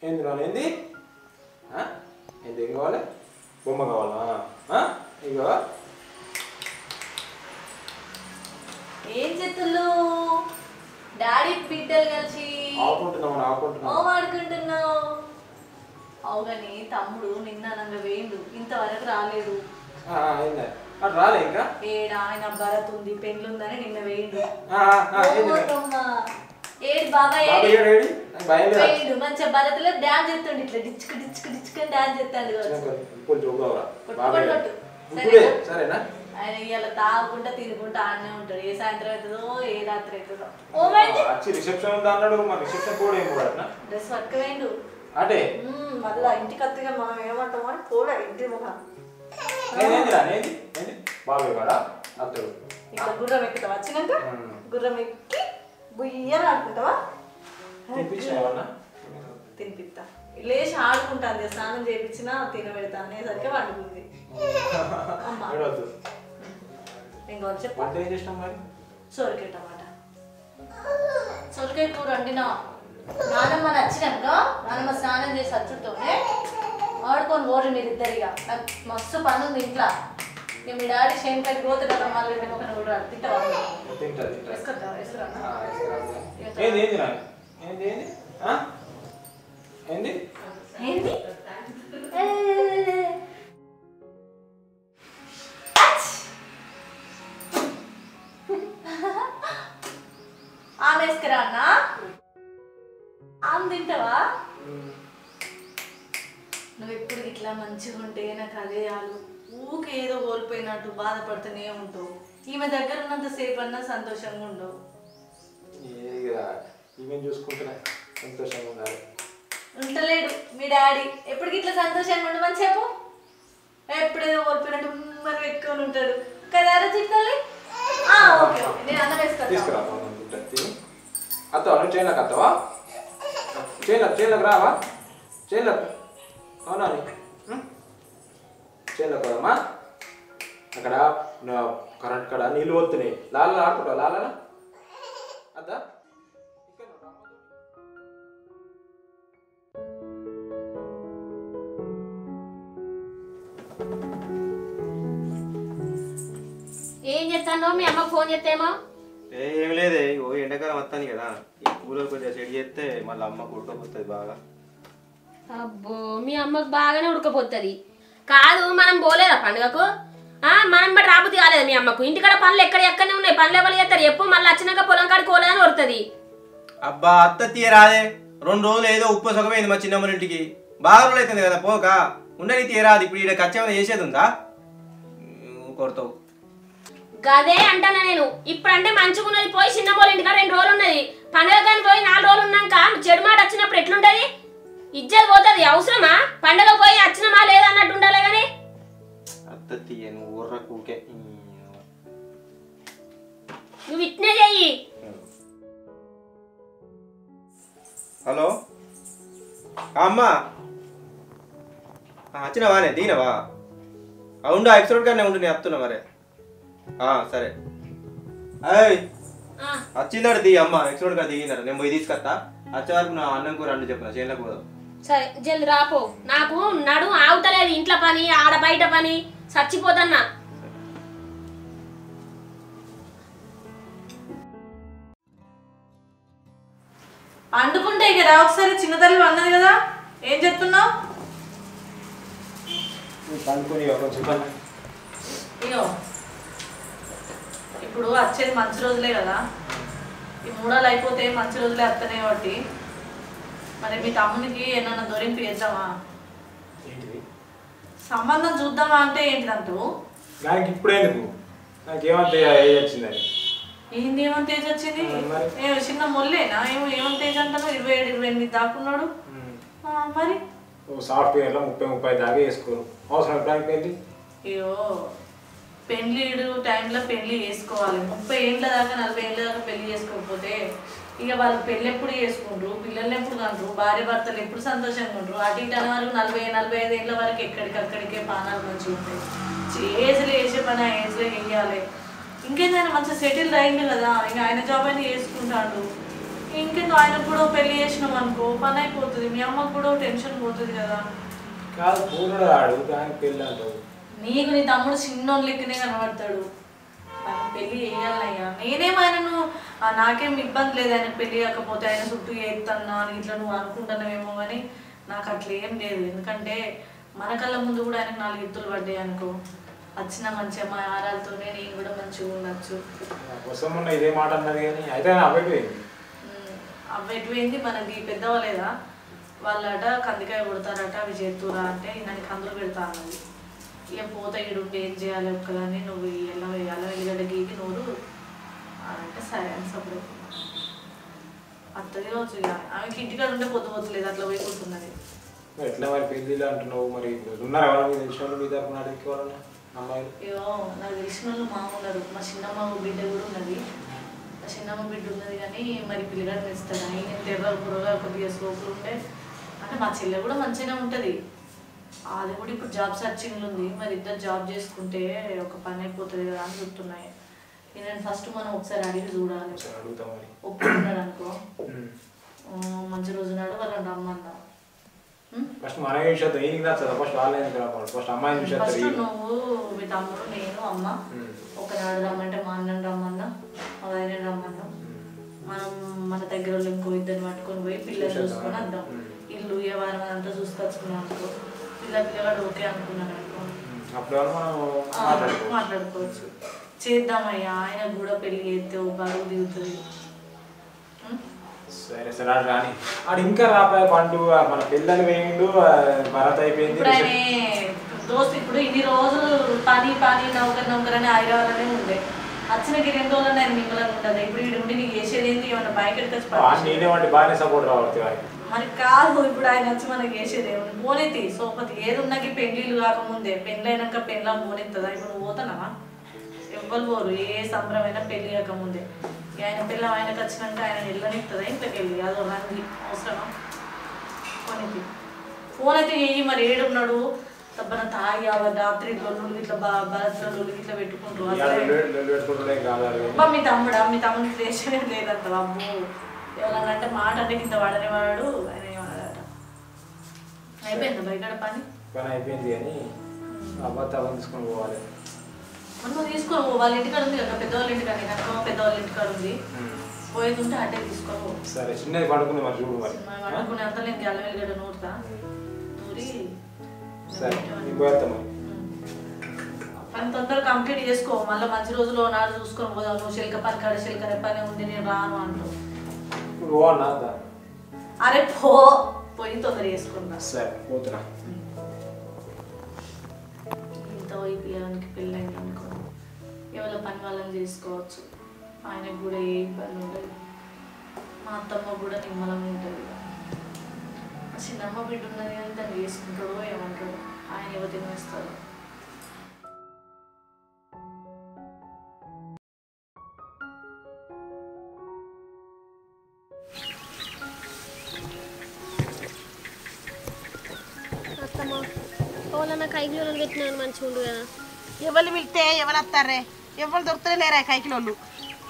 ఏంది రా ఏంది ఏంది ఏం కావాలి బొమ్మ కావాలా ఇగో ఏం చేతులు డాడీ బిడ్డలు కలిసి ఆడుకుంటున్నావు అవుగాని తమ్ముడు నిన్న అనగా వేయండు ఇంతవరకు రాలేదు రాలే ఇంకా ఏడా ఆయన భరత్ ఉంది పెళ్ళుందని నిన్న వేయండు ఏడు బాబాయ్ వేయండు మంచిగా భరత్లో డాన్స్ చేస్తుండు ఇట్లా డిచ్కు డిచ్కు డిచ్కు డాన్స్ చేస్తాడు సరేనా ఆయన ఇవాళ తాగుకుంటా తిరుగుకుంటా ఆడనే ఉంటాడు ఏ సాయంత్రం అవుతుందో ఏ రాత్రి అవుతుందో రిసెప్షన్ ఉందా అన్నాడు మన రిసెప్షన్ కూడా ఏం కూడా డ్రెస్ పట్టుకువేయండు అదే మళ్ళా ఇంటికి అత్తగా మనం ఏమంటామో అని పోలే ఇంటి ముఖం బాబాయ్ కూడా అత్తడు ఇట్లా గుర్రం ఎక్కుతావా వచ్చినాక గుర్రం ఎక్కి బుయ్యని ఆడుకుంటావా తినిపిస్తా లేచి ఆడుకుంటాను స్నానం చేయించినా తినబెడతా అనేసరికి వండుకుంది ఇంకా చెప్పు సొరకాయ టమాటా సొరకాయ కూర వండినా నానమ్మ నచ్చినాక నానమ్మ స్నానం చేసి వచ్చుతోనే ఆడుకొని పోరు మీరు ఇద్దరిగా నాకు మస్తు పని ఉంది ఇంట్లో మీ డాడీ శేన్కాయకి పోతే కదా మళ్ళీ మొక్కను కూడా తింటావా వేసుకొస్తావా వేసుకురా ఏంది ఏంది ఆమె వేసుకురా అన్న ఆమె తింటావా నువ్వు ఎప్పుడు ఇట్లా మంచిగా ఉంటే నాకు అదే చాలు ఊకే ఏదో కోల్పోయినట్టు బాధపడుతూనే ఉంటావు ఈమె దగ్గర ఉన్నంత సేపు అన్నా సంతోషంగా ఉండవు చూసుకుంటున్నా సంతోషంగా ఉండాలి ఉంటలేడు మీ డాడీ ఎప్పటికి ఇట్లా సంతోషంగా ఉండమని చెప్పు ఎప్పుడేదో కోల్పోయినట్టు మరి పెట్టుకొని ఉంటాడు కదా చిట్టాలి ఓకే నేను అన్నం వేసుకుంటా అత్తవా నువ్వు చైన్లకు అత్తవా చైన్లకు రావా చైన్లకు అవునా చైన్లకు పోదమ్మా అక్కడ కరెంట్ కాడ నీళ్ళు వస్తున్నాయి లాల ఆడుకుంటావు లాల అద్దా ఏం చేస్తానో మీ అమ్మకు ఫోన్ చేస్తేమో ఏం లేదే ఓ ఎండాకాలం వస్తాను కదా ఈ కూలర్ కొంచెం సెట్ చేస్తే మళ్ళీ అమ్మకు ఉడకపోతుంది బాగా అబ్బో మీ అమ్మకు బాగానే ఉడకపోతుంది కాదు మనం పోలేదా పండుగకు మనం బట్టి రాబుద్ది కాలేదు మీ అమ్మకు ఇంటికాడ పనులు ఎక్కడనే ఉన్నాయి పనులు ఎవరు చేస్తారు ఎప్పుడు మళ్ళీ వచ్చినాక పొలం కాడికి పోలేదని వస్తుంది అబ్బా అత్త తీయరాదే 2 రోజులు ఏదో ఉప్పు సగమైంది మా చిన్నమ్మని ఇంటికి బాగా రోజులు అవుతుంది కదా పోక ఉండని తీయరాదు ఇప్పుడు ఇక్కడ ఖర్చు చేసేది ఉందా కొడతావు గదే అంటానా నేను ఇప్పుడంటే మంచుకున్నది పోయి చిన్నమ్మోళ్ళ ఇంటికాడ 2 రోజులు ఉన్నది పండుగ కానీ పోయి 4 రోజులు ఉన్నాక చెడు మాట వచ్చినప్పుడు ఎట్లుంటది ఇజ్జత్ పోతుంది అవసరమా పండుగ పోయి వచ్చినమా లేదా అన్నట్టు ఉండాలి కానీ అత్త తీయ నువ్వు ఊర్ర కూకే నువ్వు ఇట్నే చెయ్యి హలో అమ్మా వచ్చినవానే దిగినవా అవును ఎపిసోడ్ కానీ ఉండు నేను వస్తున్నా మరే సరే అయ్ వచ్చిందాడు దిగి అమ్మ ఎక్స్రోడ్ గారు దిగినారు నేను పోయి తీసుకొస్తా వచ్చే వరకు నా అన్నం కూర అండి చెప్పిన చేయలేక పోదాం సరే జల్ది రాపో నాకు నడు ఆగుతలేదు ఇంట్లో పని ఆడ బయట పని చచ్చిపోతన్నా అండుకుంటే కదా ఒకసారి చిన్నతల్లి అన్నది కదా ఏం చెప్తున్నావు ఇగో ఇప్పుడు వచ్చేది మంచి రోజులే కదా ఈ 3 రోజులు అయిపోతే మంచి రోజులే వస్తున్నాయి కాబట్టి మరి మీ తమ్మునికి ఏమన్నా దొరింపు చేద్దామా సంబంధం చూద్దామా అంటే ఏంటిదంటూ దానికి ఇప్పుడేందుకు నాకేమంత వచ్చిందని ఏంది ఏమంత ఏజ్ వచ్చింది చిన్న మొల్లేనా ఏమంత ఏజ్ అంటాను 27-28 దాకున్నాడు మరి సాఫ్ట్వేర్లో 30-30 దాకా వేసుకోరు అవసరం ఎప్పుడైపోయింది అయ్యో పెళ్ళిడు టైంలో పెళ్లి చేసుకోవాలి 30 ఏళ్ళ దాకా 40 ఏళ్ళ దాకా పెళ్లి చేసుకోకపోతే ఇక వాళ్ళు పెళ్ళి ఎప్పుడు చేసుకుంటారు పిల్లల్ని ఎప్పుడు కంటారు భార్య భర్తలు ఎప్పుడు సంతోషంగా ఉంటారు అటు ఇటు అనే వరకు 40-45 ఏళ్ళ వరకు ఎక్కడికక్కడికే పానాలు మంచిగా ఉంటాయి ఏజ్లో వేసే పని ఆ ఏజ్లో వేయాలి ఇంకేదైనా మంచిగా సెటిల్ అయింది కదా ఇక ఆయన జాబ్ అయినా చేసుకుంటాడు ఇంకెందుకు ఆయనకు కూడా పెళ్లి చేసినాం అనుకో పని అయిపోతుంది, మీ అమ్మకు కూడా టెన్షన్ పోతుంది కదా. కాదు పూర్ణుడు ఆడు కానీ పెళ్ళి అంటావు. నీకు నీ తమ్ముడు చిన్నోళ్ళ లెక్కనే కనబడతాడు, ఆయన పెళ్లి చేయాలయ్యా. నేనేమైనాను నాకేం ఇబ్బంది లేదు ఆయన పెళ్లి కాకపోతే, ఆయన చుట్టూ చేస్తున్నా అని ఇట్లా నువ్వు అనుకుంటున్నావేమో కానీ నాకు అట్లా ఏం లేదు. ఎందుకంటే మన కళ్ళ ముందు కూడా ఆయనకు 4 ఎత్తులు పడ్డాయి అనుకో, వచ్చిన మంచిగా మా ఆరాలతోనే నేను కూడా మంచిగా ఉండొచ్చు. కోసం ఉన్న ఇదే మాట అన్నది కానీ అయితే అవ్వకపోయింది. అవ్వెటుపోయింది మనకి పెద్దవాళ్ళేదా, వాళ్ళట కందికాయ కొడతారట అవి చేతురా అంటే నన్ను కందులు పెడతా అన్నది. ఇక పోతా ఈడుంటే ఏం చేయాలి ఒక్కదాన్ని, నువ్వు ఎలా వెలిగడ్డ గీకి నువ్వు అంటే సరే అని సపోర్ట్ అత్తది రోజు. ఇక ఆమెకి ఇంటికాడ ఉంటే పొద్దుపోతులేదు, అట్లా పోయి కూర్చున్నది. ఎట్లా మరి పెళ్ళిళ్ళు అంటున్నావు, మరి ఉన్నారు ఎవరు మీద తెలిసిన వాళ్ళు మీ తరఫున అడిగేవాళ్ళన్నా అమ్మాయిలు? అయ్యో నాకు తెలిసిన వాళ్ళు మా ఉన్నారు, మా చిన్నమ్మ బిడ్డ కూడా ఉన్నది. మా చిన్నమ్మ బిడ్డ ఉన్నది కానీ మరి పిల్లగాడిని ఇస్తాను. ఆయన తెర్ర కూరగా కొద్దిగా సోపులు ఉంటే అంటే మా చెల్లె కూడా మంచిగానే ఉంటుంది, అది కూడా ఇప్పుడు జాబ్ సర్చింగ్లు ఉంది. మరి ఇద్దరు జాబ్ చేసుకుంటే ఒక పని అయిపోతుంది కదా అని చెప్తున్నాయి. నేను ఫస్ట్ మనం ఒకసారి అడిగి చూడాలి, ఒప్పుకున్నాడు అనుకో మంచి రోజు నాడు వాళ్ళని రమ్మన్నా. ఫస్ట్ మన విషయం ఈయనకి నచ్చదు, ఫస్ట్ వాళ్ళని ఫస్ట్ అమ్మాయిని ఫస్ట్ నువ్వు మీ తమ్ముడు నేను అమ్మ ఒకనాడు రమ్మంటే మా అన్నని రమ్మన్నా, మా ఆయన రమ్మన్నా. మనం మన దగ్గర వాళ్ళు ఇంకో ఇద్దరిని పట్టుకొని పోయి పిల్లలు చూసుకొని వద్దాం. ఇల్లు వ్యవహారం అంతా చూసుకొచ్చుకున్నాం అనుకో, పిల్లగాడు ఓకే అనుకున్నాను అనుకో మాట్లాడుకోవచ్చు. చేద్దామయ్యా, ఆయన కూడా పెళ్లి చేస్తే ఓ బరువు దిగుతుంది. సరే సరే ఆడు రాని ఆడు ఇంకా రాపాయ పండు మన పిల్లలు వేయండు భరత్ అయిపోయింది. ఇప్పుడు ఆయన దోస్తు ఇప్పుడు ఇన్ని రోజులు పని నౌకరని ఆయిరావాలనే ఉండే, వచ్చిన 2 రోజులు ఆయన మిమ్మల్ని ఉండదు. ఇప్పుడు వీడు ఉండి నీకు చేసేది ఏంటి, ఏమన్నా బయట నేనేమంటే బాగానే సపోర్ట్ రావాలి మరి కాదు. ఇప్పుడు ఆయన వచ్చి మనకి చేసేది ఏమన్నా పోనెత్తి సోపతి ఏది ఉన్నాకి పెళ్లిళ్ళు కాకముందే, పెళ్ళి అయినాక పెళ్ళ పోనెత్తుందా? ఇప్పుడు నువ్వు పోతానవా? ఎవ్వరు పోరు, ఏ సంబరమైనా పెళ్లి కాకముందే. ఆయన పిల్ల ఆయనకు వచ్చినాక ఆయన వెళ్ళనిస్తుందా ఇంట్లోకి వెళ్ళి? అదో రంగి అవసరమా? పోనెత్తి ఫోన్ అయితే చెయ్యి. మరి ఏడున్నాడు తప్పన తాగి రాత్రి గొల్లులు ఇట్లా బలసలు ఇట్లా పెట్టుకుంటారు. మీ తమ్ముడికి దేశమే లేదంట బాబు. ఎవరన్నంటే మాట అంటే ఇంత వాడనే వాడు, ఆయన ఏమన్నాడట. అయిపోయిందా బయట పని అయిపోయింది కానీ అబ్బాయి తీసుకొని పోవాలి. మనం తీసుకొని వాళ్ళ ఇంటికాడ ఉంది కదా, పెద్దవాళ్ళ ఇంటికాడ కనుక పెద్దవాళ్ళ ఇంటికాడ ఉంది, పోయేది ఉంటే అడ్డే తీసుకొని సరే చిన్నది పడుకుని మరి చూడు. మరి పడుకునే అంతా నేను గెల వెలిగడ నూరుతా నూరి పని తొందరగా కంప్లీట్ చేసుకో. మళ్ళీ మంచి రోజులో నాడు చూసుకొని పోదాం. నువ్వు చిలక పని కాడ చిలక పని ఉంది నేను రాను అంటావు. అరే పోయి తొందర చేసుకున్నా. సరే పోతున్నా. ఇంత పోయి పిల్లలకి పెళ్ళైంది అనుకో ఎవరో పని వాళ్ళని చేసుకోవచ్చు, ఆయనకు కూడా ఏ ఇబ్బంది ఉండదు. మా అత్తమ్మ కూడా నిమ్మలం ఉంటుంది. చిన్నమ్మ బిడ్డ ఉన్నది కానీ దాన్ని చేసుకుంటాడో ఏమంటాడు, ఆయన ఎవరు తినేస్తాడు. అత్తమ్మ వాళ్ళ కైకిలో పెట్టినాను మంచిగా ఉండు కదా. ఎవరు పిలితే ఎవరు వస్తారే, ఎవరు దొరుకుతారే లేరా కైకిలోళ్ళు.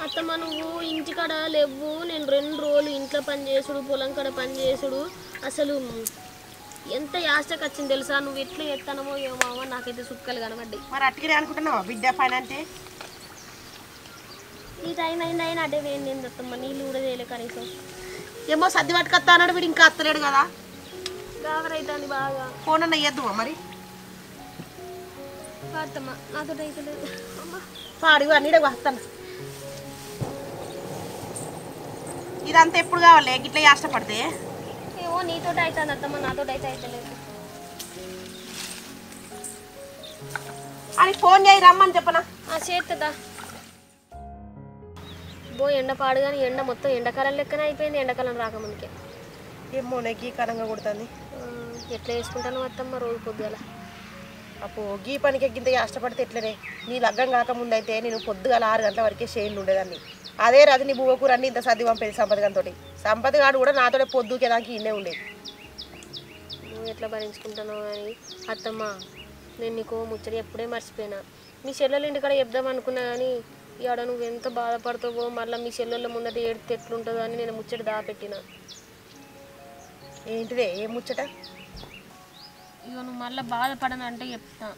అత్తమ్మ నువ్వు ఇంటికాడ లేవు, నేను 2 రోజులు ఇంట్లో పని చేసుడు పొలం కాడ పని చేసుడు అసలు ఎంత యాస్టకి వచ్చింది తెలుసా. నువ్వు ఎట్లా ఎత్తానమో ఏమో నాకైతే సుక్కలు కనబడ్డాయి. మరి అట్టుగానే అనుకుంటున్నావా బిడ్డ పైన అంటే? ఈ టైం అయినా అదే వేయండి అత్తమ్మ, నీళ్ళు కూడా చేయలే కనీసం. ఏమో సర్ది పట్టుకొస్తా అన్నాడు, వీడు ఇంకా అత్తలేడు కదా. గావరైతుంది బాగా. ఫోన్ అన్న ఇయ్యద్దుమా మరి? అత్తమ్మ నాతో అయితే లేదు పాడు అన్నీ వస్తాను. ఇదంతా ఎప్పుడు కావాలి గిట్లా ఇష్టపడితే? ఏమో నీతో అవుతుంది అత్తమ్మ, నాతో అయితే లేదు. అని ఫోన్ చేయి రమ్మని చెప్పనా? చేస్తుందా బో ఎండ పాడు కానీ ఎండ మొత్తం ఎండాకాలం లెక్కనే అయిపోయింది, ఎండాకాలం రాకముందుకే. ఏమో నాకు ఈ కరంగా కొడుతుంది. ఎట్లా వేసుకుంటాను అత్తమ్మ రోజు పొద్దుగల? అప్పుడు గీ పనికి ఎక్కింత ఇష్టపడితే ఎట్లనే? నీ లగ్గం కాకముందు అయితే నేను పొద్దుగల 6 గంటల వరకే షేన్లు ఉండేదాన్ని. అదే రాదు నీ బువ్వకూర అన్నీ ఇంత సర్ది పంపేది సంపద గారితో. సంపద గాడు కూడా నాతోనే పొద్దుకే దానికి ఇన్నే ఉండేది. నువ్వు ఎట్లా భరించుకుంటానో కానీ అత్తమ్మ నేను నీకు ముచ్చడి ఎప్పుడే మర్చిపోయినా. మీ చెల్లెలు ఇంటికాడ చెప్దాం అనుకున్నా కానీ ఇవాడ నువ్వు ఎంత బాధపడతావో మళ్ళీ మీ చెల్లెళ్ళ ముందట ఏడితే ఎట్లుంటుందో అని నేను ముచ్చట దాపెట్టిన. ఏంటిదే ఏం ముచ్చట? ఇక నువ్వు మళ్ళీ బాధపడనంటే చెప్తా.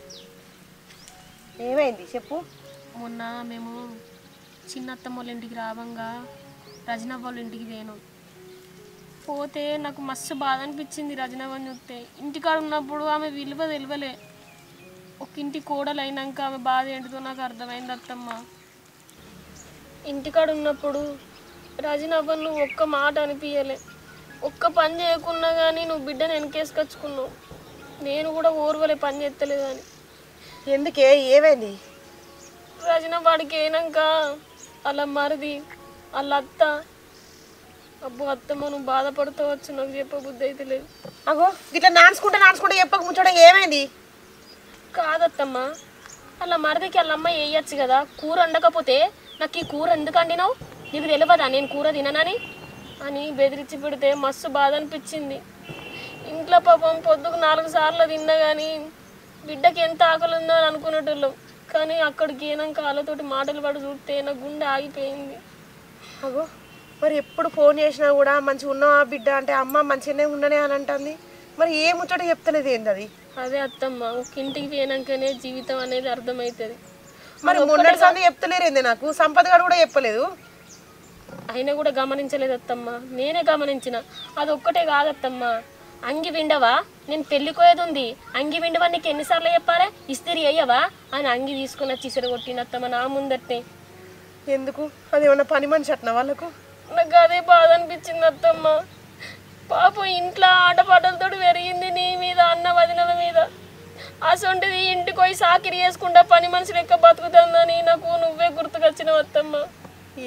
ఏమైంది చెప్పు. మొన్న మేము చిన్నత్తమ్మ వాళ్ళ ఇంటికి రావంగా రజనవ్వ వాళ్ళ ఇంటికి పోయాను. పోతే నాకు మస్తు బాధ అనిపించింది రజనవ్వని చూస్తే. ఇంటికాడ ఉన్నప్పుడు ఆమె విలువ తెలియలే, ఒక ఇంటి కోడలు అయినాక ఆమె బాధ ఏంటిదో నాకు అర్థమైంది అత్తమ్మ. ఇంటికాడ ఉన్నప్పుడు రజనవ్వను నువ్వు ఒక్క మాట అనిపించలే, ఒక్క పని చేయకున్నా కానీ నువ్వు బిడ్డను వెనకేసుకొచ్చుకున్నావు. నేను కూడా ఓర్వలే పని చేస్తలేదని. ఎందుకే ఏమైంది? రజన వాడికి అయినాక అలా మరిది వాళ్ళ అత్త, అబ్బో అత్తమ్మ నువ్వు బాధపడుకోవచ్చు, నాకు చెప్పబుద్ధి అయితే లేదు. అగో ఇట్లా నాన్సుకుంటే చెప్పక ముచ్చడం ఏమైంది? కాదత్తమ్మ, అలా మరిదికి వాళ్ళ అమ్మ వేయచ్చు కదా, కూర వండకపోతే నాకు ఈ కూర ఎందుకు వండినావు, నీకు తెలియదా నేను కూర తిననని అని బెదిరించి పెడితే మస్తు బాధ అనిపించింది. ఇంట్లో పాపం పొద్దుకు 4 సార్లు తిన్నా కానీ బిడ్డకి ఎంత ఆకలి ఉందో అని అనుకునేటోళ్ళం. కానీ అక్కడికి ఏనాక వాళ్ళతోటి మాటలు పడి చూస్తే నా గుండె ఆగిపోయింది. అగో మరి ఎప్పుడు ఫోన్ చేసినా కూడా మంచిగా ఉన్నావా బిడ్డ అంటే అమ్మ మంచిగానే ఉండనే అని అంటుంది. మరి ఏ ముచ్చట చెప్తలేదు ఏంది అది? అదే అత్తమ్మ, ఒక ఇంటికి పోయినాకనే జీవితం అనేది అర్థమవుతుంది. మరి మొన్నటిసారి చెప్తలేరేంది నాకు? సంపద గారు కూడా చెప్పలేదు. అయినా కూడా గమనించలేదు అత్తమ్మ, నేనే గమనించిన. అది ఒక్కటే కాదత్తమ్మ, అంగి విండవా నేను పెళ్ళికోయేది ఉంది, అంగి విండవా నీకు ఎన్నిసార్లు చెప్పాలి, ఇస్తిరి అయ్యవా అని అంగి తీసుకుని వచ్చి ఇసురు కొట్టినత్తమ్మ నా ముందట్నే. ఎందుకు? అది ఏమన్నా పని మనిషి అట్నా వాళ్ళకు? నాకు అదే బాధ అనిపించింది అత్తమ్మ. పాపం ఇంట్లో ఆటపాటలతో పెరిగింది నీ మీద, అన్న వదినల మీద. అసొంటిది ఇంటికి పోయి సాకిరి చేసుకుంటా పని మనిషి లెక్క బతుకుతుందని నాకు నువ్వే గుర్తుకొచ్చినావు అత్తమ్మ.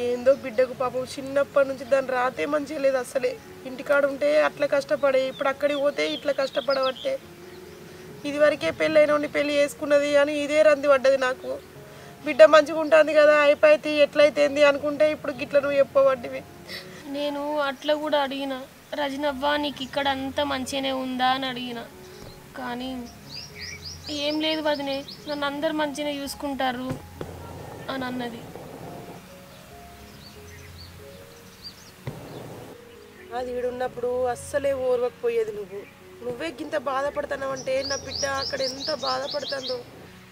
ఏందో బిడ్డకు పాపం చిన్నప్పటి నుంచి దాని రాతే మంచిగా లేదు అసలే. ఇంటికాడ ఉంటే అట్లా కష్టపడే, ఇప్పుడు అక్కడికి పోతే ఇట్లా కష్టపడబట్టే. ఇది వరకే పెళ్ళైన పెళ్ళి చేసుకున్నది అని ఇదే రంది పడ్డది నాకు. బిడ్డ మంచిగా ఉంటుంది కదా అయిపోయి ఎట్లయితేంది అనుకుంటే ఇప్పుడు గిట్ల నువ్వు చెప్పబడ్డివి. నేను అట్లా కూడా అడిగిన, రజనవ్వ నీకు ఇక్కడ అంతా మంచిగానే ఉందా అని అడిగిన. కానీ ఏం లేదు వదినే, నన్ను అందరు మంచిగానే చూసుకుంటారు అని అన్నది. అది ఈడున్నప్పుడు అస్సలే ఓర్వకపోయేది నువ్వే గింత బాధపడుతున్నావు అంటే నా బిడ్డ అక్కడ ఎంత బాధపడుతుందో.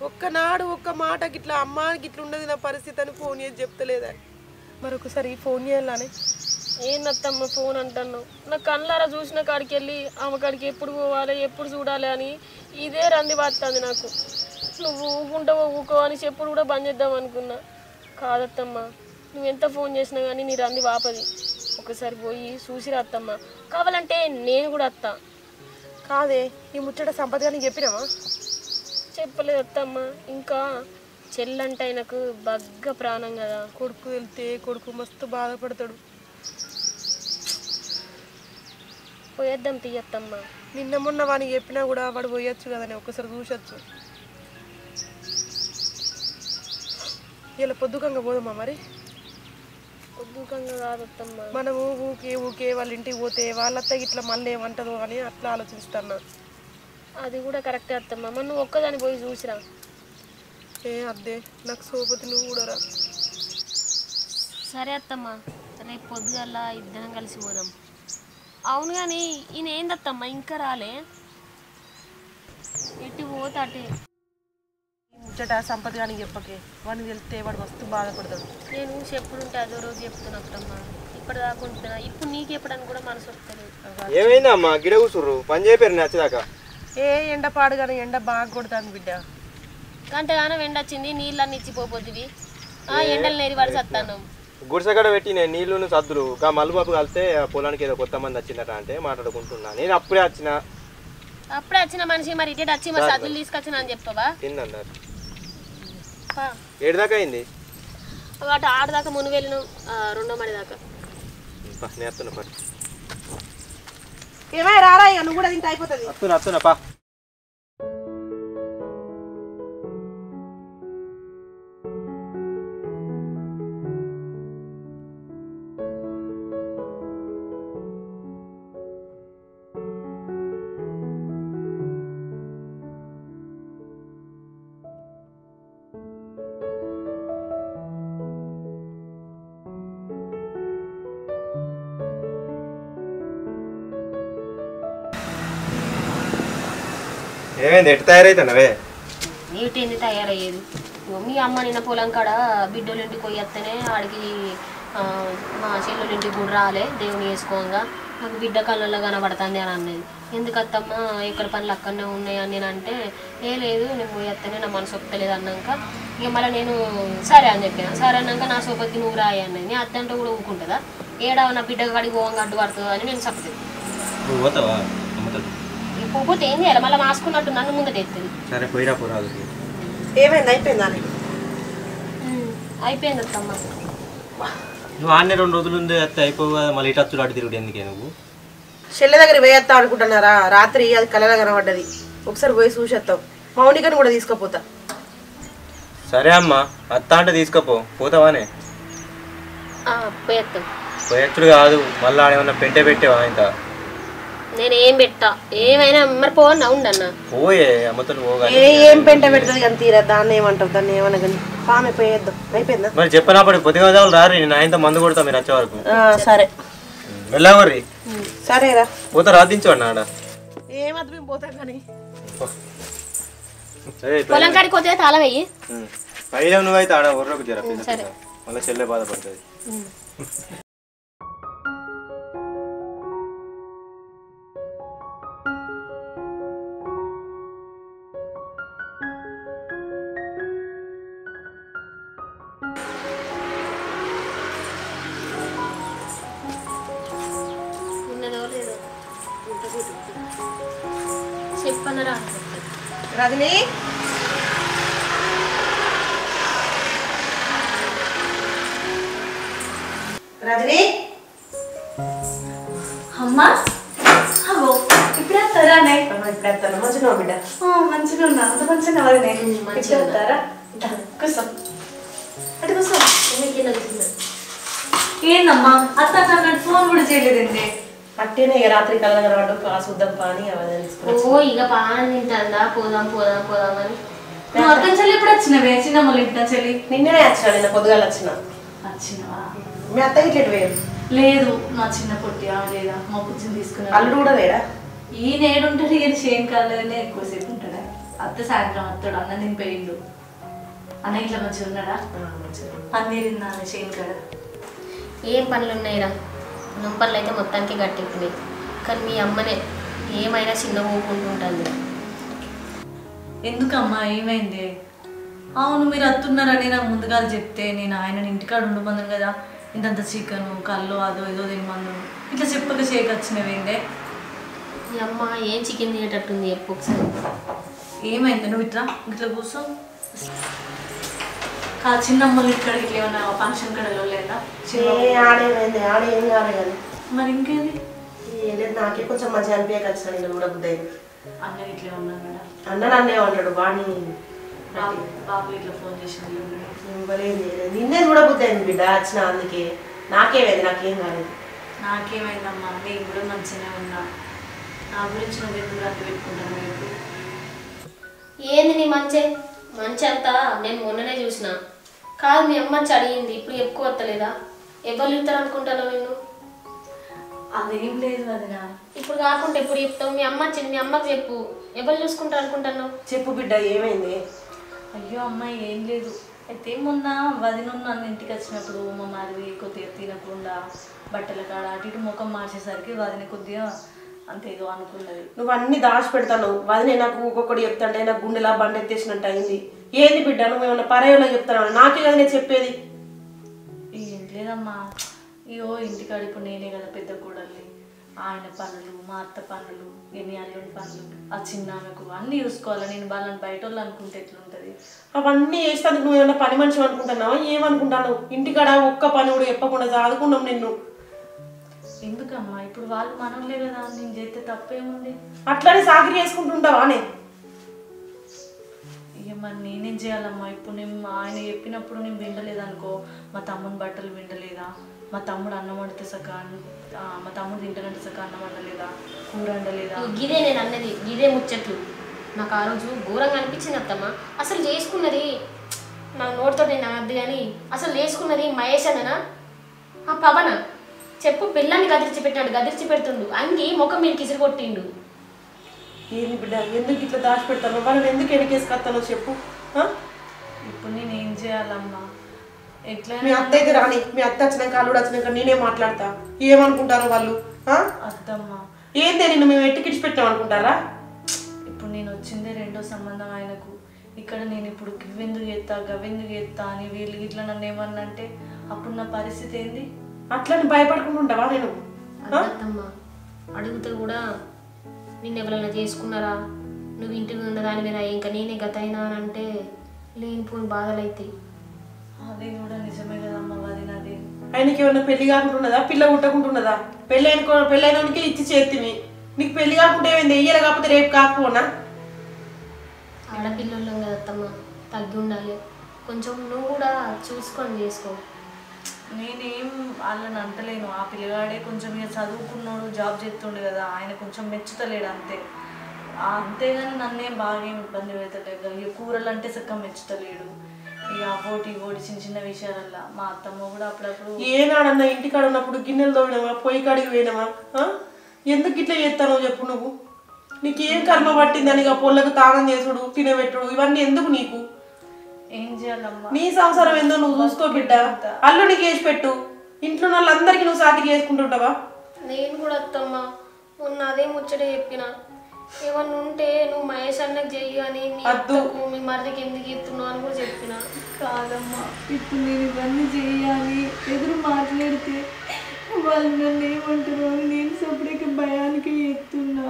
ఒక్కనాడు ఒక్క మాట గిట్లా అమ్మ గిట్ల ఉండదు నా పరిస్థితి అని ఫోన్ చేసి చెప్తలేదా? మరొకసారి ఫోన్ చేయాలని. ఏందత్తమ్మ ఫోన్ అంటున్నావు? నా కళ్ళారా చూసిన కాడికి వెళ్ళి ఆమె కాడికి ఎప్పుడు పోవాలి ఎప్పుడు చూడాలి అని ఇదే రంది పడుతుంది నాకు. నువ్వు ఊకుంటావో ఊకో అని చెప్పుడు కూడా బంద్ చేద్దాం అనుకున్నా. కాదత్తమ్మ, నువ్వు ఎంత ఫోన్ చేసినా కానీ నీ రంది వాపది. ఒకసారి పోయి చూసిరా అత్తమ్మ, కావాలంటే నేను కూడా వస్తా. కాదే ఈ ముచ్చట సంపద గారికి చెప్పినావా? చెప్పలేదు అత్తమ్మ. ఇంకా చెల్లంటే ఆయనకు బగ్గ ప్రాణం కదా. కొడుకు వెళ్తే కొడుకు మస్తు బాధపడతాడు. పోయేద్దాం తీయత్తమ్మ. నిన్న మొన్న వానికి చెప్పినా కూడా వాడు పోయొచ్చు కదని ఒక్కసారి చూసొచ్చు. ఇలా పొద్దుకంగా పోదామా? మరి పొద్దుకంగా కాదత్తమ్మ, మనము ఊకే వాళ్ళ ఇంటికి పోతే వాళ్ళత్త ఇట్లా మళ్ళీ ఏమంటదో అని అట్లా ఆలోచిస్తున్నా. అది కూడా కరెక్టే అత్తమ్మ. మరి నువ్వు ఒక్కదాన్ని పోయి చూసిరా. ఏ అద్దే నాకు సోపతి నువ్వు కూడా రా. సరే అత్తమ్మ, రేపు పొద్దుగల ఇద్దరం కలిసి పోదాం. అవును కానీ ఈయన ఏందత్తమ్మ ఇంకా రాలే? ఎట్టి పోతాటే. ముచ్చట సంపద గానికి చెప్పకే, వాడిని వెళ్తే వాడు మస్తు బాధపడతాడు. నేను చెప్పుడుంటే అదో రోజు చెప్తున్నా అత్తమ్మ, ఇప్పటిదాకా ఉంటున్నా. ఇప్పుడు నీకు చెప్పడానికి కూడా మనసు వస్తలేదు. ఏమైందమ్మా గిడ కూర్చుర్రు? పని చేయలేరు నచ్చదాకా? ఏ ఎండ పాడు కానీ ఎండ బాగా కొడుతుంది బిడ్డ. గంటగానం ఎండ వచ్చింది, నీళ్ళన్నీ ఇచ్చిపోపోద్ది. ఎండలు నేరి పడి చస్తాను. గుడిసెగడ పెట్టి నేను నీళ్లు సద్దులు గా మల్లుబాబు కలిస్తే పొలానికి ఏదో కొత్త మంది వచ్చిందట అంటే మాట్లాడుకుంటున్నా. నేను అప్పుడే వచ్చిన మనిషి మరి ఇటు వచ్చి మరి సద్దులు తీసుకొచ్చిన అని చెప్పవా? తిందన్నారు. ఏడు దాకా అయింది? అటు ఆడదాకా మును వెళ్ళిన 2వ మడి దాకా. నేస్తున్నా పని. ఏమై రారా, నువ్వు కూడా తింటే అయిపోతుంది. వస్తున్నా పా. ఏమైంది ఎట్టు తయారైతున్నావే? ఏమిటి తయారయ్యేది? మీ అమ్మ నిన్న పొలం కాడ బిడ్డోళ్ళ ఇంటికి పోయేస్తేనే ఆడికి మా చెల్లెళ్ళ ఇంటికి కూడా రాలే దేవుని వేసుకోగా నాకు బిడ్డ కళ్ళల్లో కనబడుతుంది అని అన్నది. ఎందుకత్తమ్మ ఇక్కడ పనులు అక్కడనే ఉన్నాయని నేను అంటే లేదు నేను పోయేస్తేనే నా మనసు ఒప్పలేదు అన్నాక ఇక మళ్ళీ నేను సరే అని చెప్పిన. సరే అన్నాక నా సోపతికి నువ్వు రాయి అన్నది. నేను అత్తంటే కూడా ఊరుకుంటుందా? ఏడా నా బిడ్డ కాడికి పోవంగా అడ్డు పడుతుంది అని నేను చెప్పలేదు. పోతే ఏం చేయాలి? మళ్ళీ మాసుకున్నట్టు నన్ను ముందట ఎత్తుంది. సరే పోయిరా పోరాదు. ఏమైంది? అయిపోయిందా? అయిపోయింది అత్తమ్మ. నువ్వు ఆన్నే 2 రోజులు ఉంది అత్తే అయిపోగా మళ్ళీ ఇటు అచ్చుడు అటు తిరుగుడు ఎందుకే నువ్వు? చెల్లె దగ్గర వేయేస్తా అనుకుంటున్నారా? రాత్రి అది కళలో కనబడ్డది. ఒకసారి పోయి చూసేస్తాం. మౌనికని కూడా తీసుకుపోతా. సరే అమ్మా అత్త అంటే తీసుకపో. పోతావానే? పోయేస్తాం. పోయచ్చుడు కాదు మళ్ళీ ఆడేమన్నా పెంటే పెట్టేవా ఇంత? నేను ఏం పెట్టా ఏమైనా మరి పోవన్నా ఉండన్నా పోయే అమ్మతలు పోగా ఏం పెంట పెడుతుంది కానీ తీరా. దాన్ని ఏమంటావు? దాన్ని ఏమన్నా కానీ పామె పోయేద్దాం. అయిపోయిందా? మరి చెప్పినప్పుడు పొద్దుగా రారు నేను ఆయనతో మందు కొడతా మీరు వచ్చే వరకు. సరే వెళ్ళావర్రి. సరేరా పోతా రాధించండి ఆడ. ఏమద్దు మేము పోతాం కానీ. పొలం కాడికి పోతే తాళం వెయ్యి. పైన నువ్వైతే ఆడ ఊర్లోకి జర మళ్ళీ చెల్లె బాధపడుతుంది. చెప్పనరా రజని రజని అమ్మా అగో ఇప్పుడే వస్తారా? ఇప్పుడు వస్తాను. మంచిగా బిడ్డ మంచిగా ఉన్నా. అంత మంచిగా వదిలే. మంచిగా వస్తారా? కూర్చో. అటు కూర్చో. ఏందమ్మా అత్త నాకు ఫోన్ కూడా చేయలేదండి. అట్టేనే రాత్రి కళ్ళ కనబడ్డం చూద్దాం పాని ఓ ఇక పాని తింటుందా? పోదాం పోదాం పోదాం అని. నువ్వు అక్కడి చెల్లి ఎప్పుడు వచ్చినవే? చిన్నమ్మల ఇంటి చెల్లి నిన్ననే వచ్చినా. నిన్న పొద్దుగాల వచ్చినవా? మీ అత్తకి ఇట్లా వేరు లేదు. నా చిన్న పొట్టి లేదా మా బుజ్జిని తీసుకున్నా. అల్లుడు కూడా లేడా? ఈ నేడుంటాడు ఈయన చేను కాళ్ళనే ఎక్కువసేపు ఉంటాడా? అత్త సాయంత్రం వస్తాడు. అన్న నేను పోయిండు. అన్న ఇట్లా మంచిగా ఉన్నాడా? అన్నీ తిన్నాను చేను కాడ. ఏం పనులు ఉన్నాయిరా? నంపర్లు అయితే మొత్తానికి గట్టెక్కినాయి. కానీ మీ అమ్మనే ఏమైనా చిన్న ఊపుకుంటుంటుంది. ఎందుకమ్మా ఏమైంది? అవును మీరు అత్తున్నారని నాకు ముందుగా చెప్తే నేను ఆయన ఇంటికాడ ఉండమన్నాను కదా. ఇంతంత చికెను కళ్ళు అదో ఏదో తినమన్నాను. ఇట్లా చెప్పక చేయకొచ్చినవేందే? మీ అమ్మ ఏం చికెన్ తినేటట్టుంది చెప్పు ఒకసారి. ఏమైంది? నువ్వు ఇట్లా ఇట్లా కూర్చో. చిన్నమ్మలు ఇక్కడికి ఇట్లా ఏమన్నా ఫంక్షన్ కడలో లేదా? ఆడేమైంది? ఆడేం కాలే కానీ మరి ఇంకేది? లేదు నాకే కొంచెం మంచిగా అనిపించక వచ్చిన. నేను కూడా బుద్ధి అయింది. అన్న ఇట్లా ఉన్నాను మేడం. అన్న నన్నే ఉంటాడు. వాడిని బాబు ఇట్లా ఫోన్ చేసింది. నిన్నే కూడా బుద్ధి అయింది బిడ్డ వచ్చిన. అందుకే నాకేమైంది? నాకేం కాలేదు. నాకేమైందమ్మా? నేను కూడా మంచిగానే ఉన్నా. నా గురించి నువ్వు ఎందుకు అంత పెట్టుకుంటాను? ఇప్పుడు ఏంది నీ మంచి అంతా నేను మొన్ననే చూసిన. కాదు మీ అమ్మ అడిగింది ఇప్పుడు ఎక్కువ వస్తలేదా? ఎవరు ఇస్తారు అనుకుంటాను నేను? అదేం లేదు వదిన. ఇప్పుడు కాకుండా ఎప్పుడు చెప్తావు? మీ అమ్మ వచ్చింది. మీ అమ్మకి చెప్పు. ఎవరు చూసుకుంటారు అనుకుంటాను? చెప్పు బిడ్డ ఏమైంది? అయ్యో అమ్మాయి ఏం లేదు. అయితే మొన్న వదినున్న అన్న ఇంటికి వచ్చినప్పుడు మా మాది కొద్దిగా తినకుండా బట్టల కాడ అటు ఇటు ముఖం మార్చేసరికి వదిన కొద్దిగా అంతేదో అనుకున్నది. నువ్వు అన్ని దాచి పెడతాను. వదినే నాకు ఒక్కొక్కటి చెప్తాంటే నాకు గుండెలా బండెత్తేసినట్టు అయింది. ఏంది బిడ్డ నువ్వు ఏమన్నా పరాయోలో చెప్తాను? నాకే కదా నేను చెప్పేది. ఏం లేదమ్మా. అయ్యో ఇంటికాడ ఇప్పుడు నేనే కదా పెద్ద కూడల్ని. ఆయన పనులు మా అత్త పనులు ఎన్ని అల్లుని పనులు ఆ చిన్నామెకు అన్నీ చూసుకోవాలి. నేను వాళ్ళని బయట వాళ్ళు అనుకుంటే ఎట్లుంటుంది? అవన్నీ చేస్తాను. నువ్వు ఏమన్నా పని మనిషి అనుకుంటున్నావా? ఏమనుకుంటాను? ఇంటికాడ ఒక్క పని కూడా చెప్పకుండా చదువుకున్నాం నిన్ను. ఎందుకమ్మా? ఇప్పుడు వాళ్ళు మనలే కదా. నేను చేస్తే తప్పేముంది? అట్లానే సాగిరి చేసుకుంటుంటావా? ఇక మరి నేనేం చేయాలమ్మా? ఇప్పుడు నేను ఆయన చెప్పినప్పుడు నేను వింటలేదనుకో, మా తమ్ముని బట్టలు వింటలేదా? మా తమ్ముడు అన్నం వండితే సకా మా తమ్ముడు తింటానంటే సకా అన్నం వండలేదా? కూర వండలేదా? గిదే నేను అన్నది. గిదే ముచ్చట్లు. నాకు ఆ రోజు ఘోరంగా అనిపించింది అత్తమ్మ. అసలు చేసుకున్నది నా నోటితో నేను అనద్దు కానీ అసలు చేసుకున్నది మహేష్ అన్ననా ఆ పవన? చెప్పు. పిల్లాన్ని గదిర్చి పెట్టాడు. గదిర్చి పెడుతుండు. అంగి ముఖం మీరు కిసిరి కొట్టిండు. ఏంది బిడ్డ ఎందుకు ఇట్లా దాచిపెడతాను వాళ్ళని ఎందుకు ఎడికేసుకొస్తానో చెప్పు ఇప్పుడు నేను ఏం చేయాలమ్మా ఎట్లా మీ అత్త అయితే రాని మీ అత్త వచ్చినాక అల్లుడు వచ్చినాక నేనే మాట్లాడతా ఏమనుకుంటారో వాళ్ళు అత్తమ్మా ఏందే నిన్ను మేము ఎట్టికిడిచి పెట్టాం అనుకుంటారా ఇప్పుడు నేను వచ్చిందే రెండో సంబంధం ఆయనకు ఇక్కడ నేను ఇప్పుడు గివ్వెందుకు చేస్తా గవ్వెందుకు చేస్తా అని వీళ్ళు ఇట్లా నన్ను ఏమన్నంటే అప్పుడు నా పరిస్థితి ఏంది అట్లని భయపడుకుంటుంటావా నేను అత్తమ్మా అడిగితే కూడా నిన్ను ఎవరైనా చేసుకున్నారా నువ్వు ఇంటికి ఉన్న దాని మీద ఇంకా నేనే గత అయినా అని అంటే లేనిపోని బాధలు అవుతాయి అది కూడా నిజమే కదమ్మా అది నాది ఆయనకి ఏమన్నా పెళ్లి కాకుంటున్నదా పిల్ల పుట్టకుంటున్నదా పెళ్ళైనకి ఇచ్చి చేతివి నీకు పెళ్లి కాకుండా ఏమైంది ఎయ్యాలి కాకపోతే రేపు కాకపోనా ఆడపిల్లలు కదా అత్తమ్మ తగ్గి ఉండాలి కొంచెం నువ్వు కూడా చూసుకొని చేసుకో నేనేం వాళ్ళని అంటలేను ఆ పిల్లగాడే కొంచెం ఇక చదువుకున్నాడు జాబ్ చేస్తుండే కదా ఆయన కొంచెం మెచ్చుతలేడు అంతే అంతేగాని నన్నేం బాగా ఏం ఇబ్బంది పెడతలేదు ఇక కూరలు అంటే సక్కగా మెచ్చుతలేడు ఇక ఓటి చిన్న చిన్న విషయాలల్లో మా అత్తమ్మ కూడా అప్పుడప్పుడు ఏనాడన్నా ఇంటికాడ ఉన్నప్పుడు గిన్నెలు తోడినావా పొయ్యి కాడికి పోయినావా ఎందుకు ఇట్లా చేస్తానో చెప్పు నువ్వు నీకేం కర్మ పట్టిందని ఇక పొల్లకు తానం చేసుడు తినబెట్టుడు ఇవన్నీ ఎందుకు నీకు ఏం చేయాలమ్మా నీ సంసారం ఏందో నువ్వు చూసుకో బిడ్డ అల్లుడికి వేసి పెట్టు ఇంట్లో వాళ్ళందరికీ నువ్వు సాటి చేసుకుంటుంటావా నేను కూడా అత్తమ్మ మొన్న అదే ముచ్చట చెప్పిన ఏమన్నా ఉంటే నువ్వు మహేష్ అన్నకు చెయ్యి అని మీ అత్తకు మీ మరిదికి ఎందుకు ఇస్తున్నావు అని కూడా చెప్పిన కాదమ్మా ఇప్పుడు నేను ఇవన్నీ చేయాలి ఎదురు మాట్లాడితే వాళ్ళు నన్ను ఏమంటారు అని నేను సపరేట్గా భయానికి ఎత్తున్నా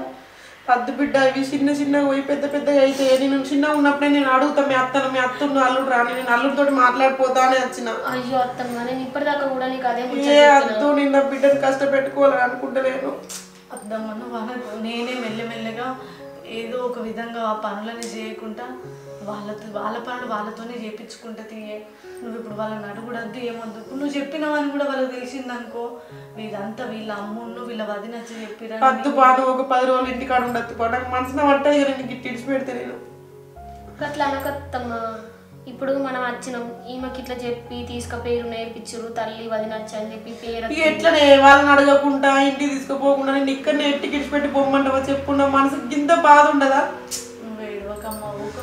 అద్దు బిడ్డ ఇవి చిన్న చిన్నగా పోయి పెద్ద పెద్దగా అయితే నేను చిన్నగా ఉన్నప్పుడే నేను అడుగుతా మీ అత్తను అల్లుడు రాని నేను అల్లుడితో మాట్లాడిపోతా అని వచ్చిన అయ్యో అత్తమ్మ నేను ఇప్పటిదాకా కూడా నీకు అదే ఏ అద్దు నిన్న బిడ్డను కష్టపెట్టుకోవాలని అనుకుంటలేను అద్దమ్మను వాళ్ళకు నేనే మెల్లమెల్లగా ఏదో ఒక విధంగా ఆ పనులని చేయకుండా వాళ్ళ పనులు వాళ్ళతోనే చేయించుకుంటా తీయే నువ్వు ఇప్పుడు వాళ్ళని అడుగుడద్దు ఏమొద్దు ఇప్పుడు నువ్వు చెప్పినావని కూడా వాళ్ళకి తెలిసిందనుకో వీళ్ళంతా వీళ్ళ అమ్మును వీళ్ళ వదినచ్చి చెప్పిరా అద్దు బాను ఒక 10 రోజులు ఇంటికాడ ఉండొద్దు నాకు మనసున పట్టదు కదా నీకు ఇడిచి పెడితే నేను అట్లా అనకత్తమ్మ ఇప్పుడు మనం వచ్చినాం ఈమెకి ఇట్లా చెప్పి తీసుకుపోయారు నేర్పించారు తల్లి వదినచ్చ అని చెప్పి పేరు ఎట్లనే వాళ్ళని అడగకుండా ఇంటికి తీసుకుపోకుండా నేను ఇక్కడనే ఎట్టికి ఇడిచిపెట్టి పొమ్మంటావా చెప్పుకున్నా మనసుకి ఇంత బాధ ఉండదా నువ్వు ఏడవకమ్మ ఊక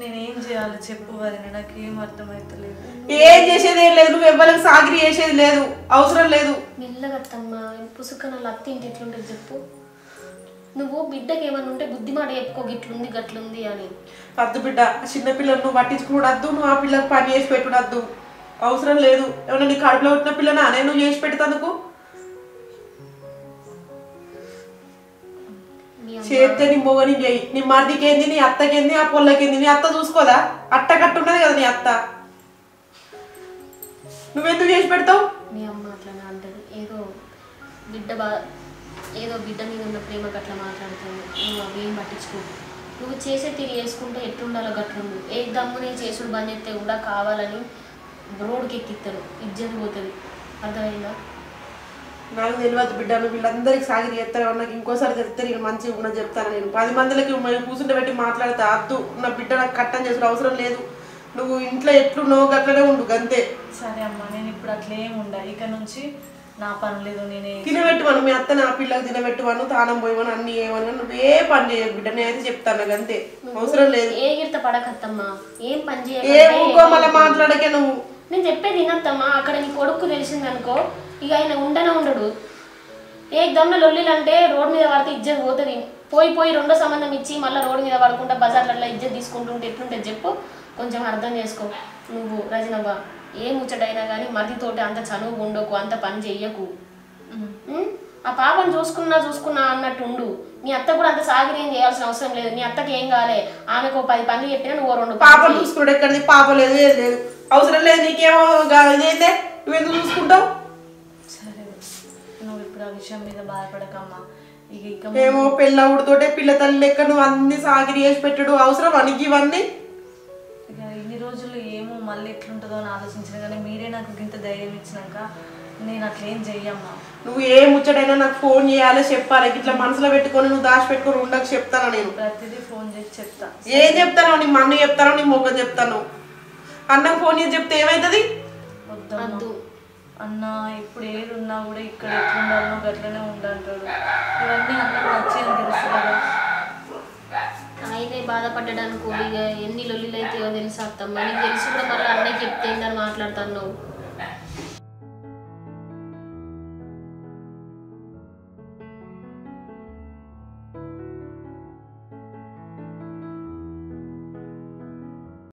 నేనేం చేయాలి చెప్పు వదిన నాకు ఏం అర్థమవుతలేదు ఏం చేసేది ఏం లేదు నువ్వు ఎవరికి సాగిరి చేసేది లేదు అవసరం లేదు మెల్లగత్తమ్మ పుసుకన లత్తి ఇంటి ఇట్లుంటుంది చెప్పు నువ్వు బిడ్డకి ఏమన్నా ఉంటే బుద్ధి మాట చెప్పుకో గిట్లుంది గట్లుంది అని అద్దు బిడ్డ చిన్నపిల్లలు నువ్వు పట్టించుకున్నాడు అద్దు నువ్వు ఆ పిల్లకి పని చేసి పెట్టుడు అద్దు అవసరం లేదు ఏమన్నా నీ కడుపులో వచ్చిన పిల్లనా నేను నువ్వు చేసి పెడతానుకు చేస్తే నీ మొగని చేయి నీ మరిదికి ఏంది నీ అత్తకేంది ఆ పొల్లకేంది నీ అత్త చూసుకోదా అట్ట కట్టు ఉన్నది కదా నీ అత్త నువ్వెందుకు చేసి పెడతావు నీ అమ్మ అట్లా అంటది ఏదో బిడ్డ మీద ఉన్న ప్రేమకు అట్లా మాట్లాడుతుంది నువ్వు అవేం పట్టించుకో నువ్వు చేసే తిరిగి వేసుకుంటే ఎట్లుండాలో గట్లుండు ఏ దమ్ముని చేసుడు బంద్ చేస్తే కూడా కావాలని రోడ్కి ఎక్కిస్తారు ఇజ్జత్ పోతుంది అర్థమైందా నాకు తెలియదు బిడ్డ నువ్వు వీళ్ళందరికీ సాగిరి చేస్తావు నాకు ఇంకోసారి చెప్తే నేను మంచిగా ఉన్నది చెప్తాను నేను 10 మందిలకి కూర్చుంటే పెట్టి మాట్లాడతా అద్దు నా బిడ్డ నాకు కట్టం చేసుడు అవసరం లేదు నువ్వు ఇంట్లో ఎట్లున్నావు గట్లనే ఉండు గంతే సరే అమ్మ నేను ఇప్పుడు అట్లా ఏమి ఉండా ఇక నుంచి నా పని లేదు నేనే తినబెట్టువాను మీ అత్త నా పిల్లకి తినబెట్టువాను తానం పోయివాను అన్ని ఏమని నువ్వే పని చేయకు బిడ్డ నేనైతే చెప్తాను గంతే అవసరం లేదు ఏ గిర్త పడకత్తమ్మా ఏం పని ఏ మళ్ళీ మాట్లాడకే నువ్వు నేను చెప్పేది వినత్తమ్మా అక్కడ నీ కొడుకు తెలిసిందనుకో ఇక ఆయన ఉండడు ఏ దమ్మ లొల్లిలు అంటే రోడ్డు మీద పడితే ఇజ్జత్ పోతుంది పోయి రెండో సంబంధం ఇచ్చి మళ్ళీ రోడ్డు మీద పడుకుంటా బజార్లలో ఇజ్జత్ తీసుకుంటుంటే ఎట్లుంటుంది చెప్పు కొంచెం అర్థం చేసుకో నువ్వు రజనవ్వ ఏ ముచ్చటైనా కానీ మరిదితోటి అంత చనువు ఉండకు అంత పని చెయ్యకు ఆ పాపను చూసుకున్నా అన్నట్టు ఉండు నీ అత్త కూడా అంత సాగిరి ఏం చేయాల్సిన అవసరం లేదు నీ అత్తకి ఏం కావాలి ఆమెకు 10 పనులు చెప్పినా నువ్వు 2 పాపను చూసుకున్నాడు ఎక్కడిది పాప లేదు ఏది లేదు అవసరం లేదు నీకేమో ఇదేంటే నువ్వు ఎందుకు చూసుకుంటావు సరే నువ్వు ఇప్పుడు ఆ విషయం మీద బాధపడకమ్మా ఇక ఏమో పిల్లవుడితోటే పిల్ల తల్లి లెక్క నువ్వు అన్ని సాగిరి చేసి పెట్టడు అవసరం అనికి ఇవన్నీ ఇక ఇన్ని రోజులు ఏమో మళ్ళీ ఎట్లుంటుందో అని ఆలోచించిన కానీ మీరే నాకు ఇంత ధైర్యం ఇచ్చినాక నేను అట్లేం చెయ్యమ్మా నువ్వు ఏ ముచ్చటైనా నాకు ఫోన్ చేయాలి చెప్పాలి ఇట్లా మనసులో పెట్టుకొని నువ్వు దాచిపెట్టుకొని ఉండకు చెప్తాను నేను ప్రతిదీ ఫోన్ చేసి చెప్తా ఏం చెప్తాను నీ మన్ను చెప్తాను నీ మొగ్గ చెప్తాను అన్నకు ఫోన్ చేసి చెప్తే ఏమవుతుంది వద్దు అన్న ఇప్పుడు ఏడున్నా కూడా ఇక్కడ ఎట్లుండాలో గట్లనే ఉండంటాడు ఇవన్నీ అన్నకు నచ్చేది తెలుసు కదా బాధపడ్డాను అనుకో ఇక ఎన్ని లొల్లిలు అయితాయో తెలుసు అత్తమ్మ నీకు తెలిసి కూడా మళ్ళీ అన్నయ్య చెప్తే ఏందని మాట్లాడుతున్నావు